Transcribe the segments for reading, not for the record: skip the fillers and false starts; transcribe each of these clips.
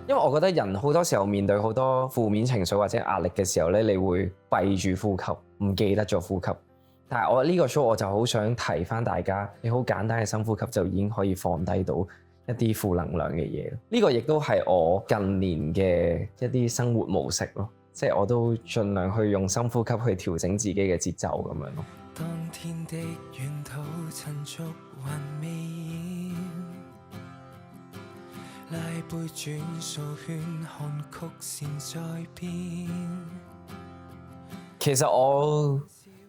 因為我覺得人好多時候面對好多負面情緒或者壓力嘅時候咧，你會閉住呼吸，唔記得咗呼吸。但係我呢個 show 我就好想提翻大家，你好簡單嘅深呼吸就已經可以放低到一啲負能量嘅嘢。呢個亦都係我近年嘅一啲生活模式咯，即係我都盡量去用深呼吸去調整自己嘅節奏咁樣咯。當天的遠土塵俗還未厭，拉杯轉數圈，看曲線在變。其實我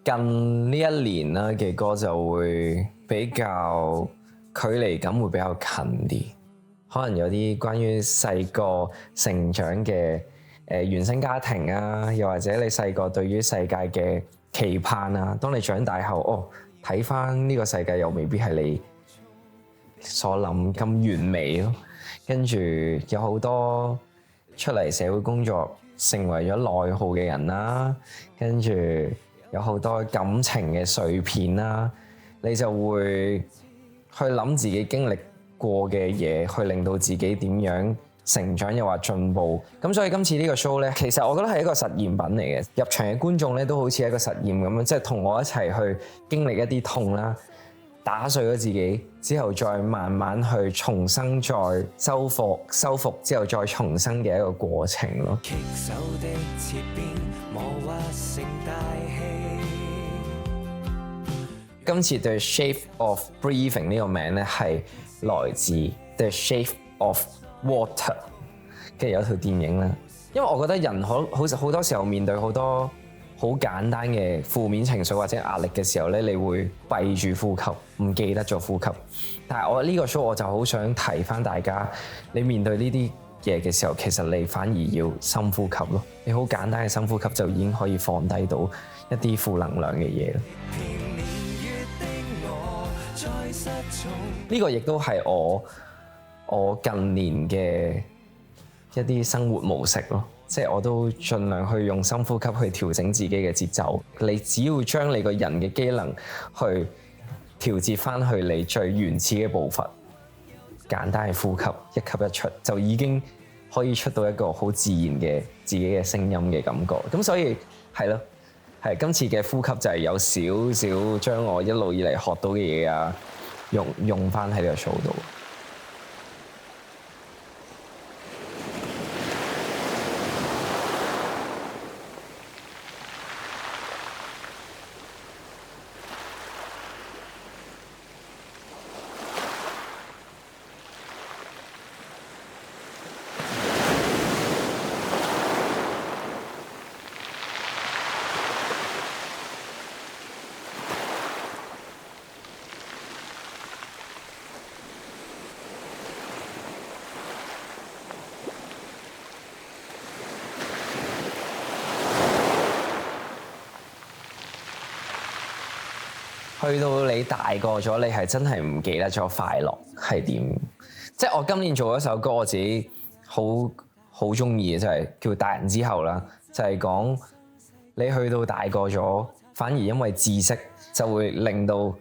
近呢一年啦嘅歌就會比較距離感會比較近啲，可能有啲關於細個成長嘅原生家庭啊，又或者你細個對於世界嘅期盼啊，當你長大後睇翻呢個世界又未必係你所諗咁完美咯，跟住有好多出嚟社會工作成為咗內耗嘅人啦，跟住有好多感情嘅碎片啦，你就會去諗自己經歷過嘅嘢，去令到自己點樣成長又或進步。咁所以今次呢個 show 呢，其實我覺得係一個實驗品嚟嘅。入場嘅觀眾呢，都好似一個實驗咁樣，即係同我一齊去經歷一啲痛啦，打碎咗自己之後，再慢慢去重生，再修復之後再重生嘅一個過程咯。棘手的切邊磨滑成大氣。今次 The Shape of Breathing 呢個名咧係來自 The Shape of Water， 跟住有套電影啦。因為我覺得人好多時候面對好多好簡單嘅負面情緒或者壓力嘅時候咧，你會閉住呼吸，唔記得咗呼吸。但係我呢個 show 我就好想提翻大家，你面對呢啲嘢嘅時候，其實你反而要深呼吸咯。你好簡單嘅深呼吸就已經可以放低到一啲負能量嘅嘢咯。呢個亦都係我近年嘅一啲生活模式咯，即係我都盡量去用深呼吸去調整自己嘅節奏。你只要將你個人嘅機能去調節翻去你最原始嘅步伐，簡單嘅呼吸，一吸一出，就已經可以出到一個好自然嘅自己嘅聲音嘅感覺。咁所以係咯，係今次嘅呼吸就係有少少將我一路以嚟學到嘅嘢啊，用翻喺呢個 show 度。去到你大個咗，你係真係唔記得咗快樂係點？即係我今年做咗首歌，我自己好中意嘅，就係叫《大人之後》啦，就係講你去到大個咗，反而因為知識就會令到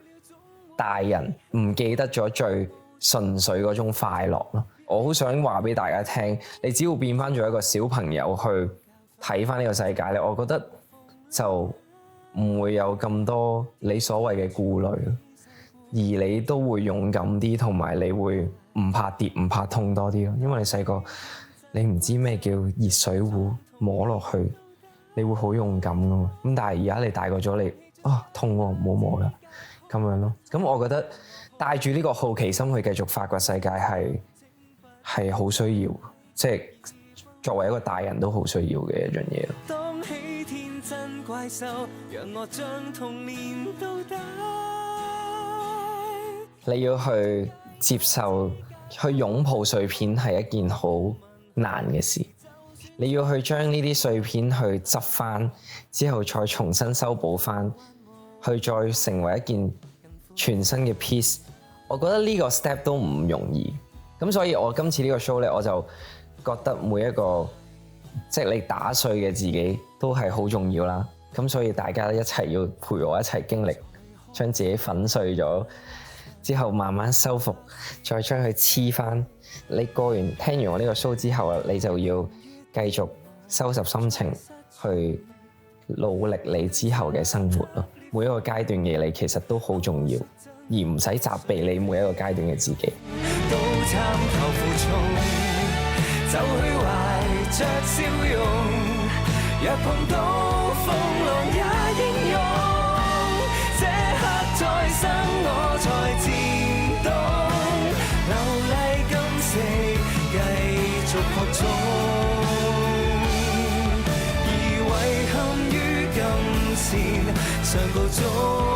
大人唔記得咗最純粹嗰種快樂咯。我好想話俾大家聽，你只要變翻做一個小朋友去睇翻呢個世界咧，我覺得就唔會有咁多你所謂嘅顧慮，而你都會勇敢啲，同埋你會唔怕跌唔怕痛多啲咯。因為你細個你唔知咩叫熱水壺摸落去，你會好勇敢噶嘛。咁但係而家你大個咗，你痛喎，唔好摸啦咁樣咯。咁我覺得帶住呢個好奇心去繼續發掘世界係好需要，即係作為一個大人都好需要嘅一樣嘢咯。怪獸讓我將童年到底。你要去接受，去擁抱碎片係一件好難嘅事。你要去將呢啲碎片去執翻，之後再重新修補翻，去再成為一件全新嘅 piece。我覺得呢個 step 都唔容易。咁所以我今次呢個 show 咧，我就覺得每一個即係你打碎嘅自己都係好重要啦。咁所以大家一齊要陪我一齊經歷，將自己粉碎咗之後慢慢修復，再將佢黐翻。你聽完我呢個 show 之後，你就要繼續收拾心情，去努力你之後嘅生活咯。每一個階段嘅你其實都好重要，而唔使責備你每一個階段嘅自己。都參透負重，就去懷着笑容，若碰到風浪也英勇，這刻再生我才自動，流麗金色繼續學種，而遺憾於金錢尚告終。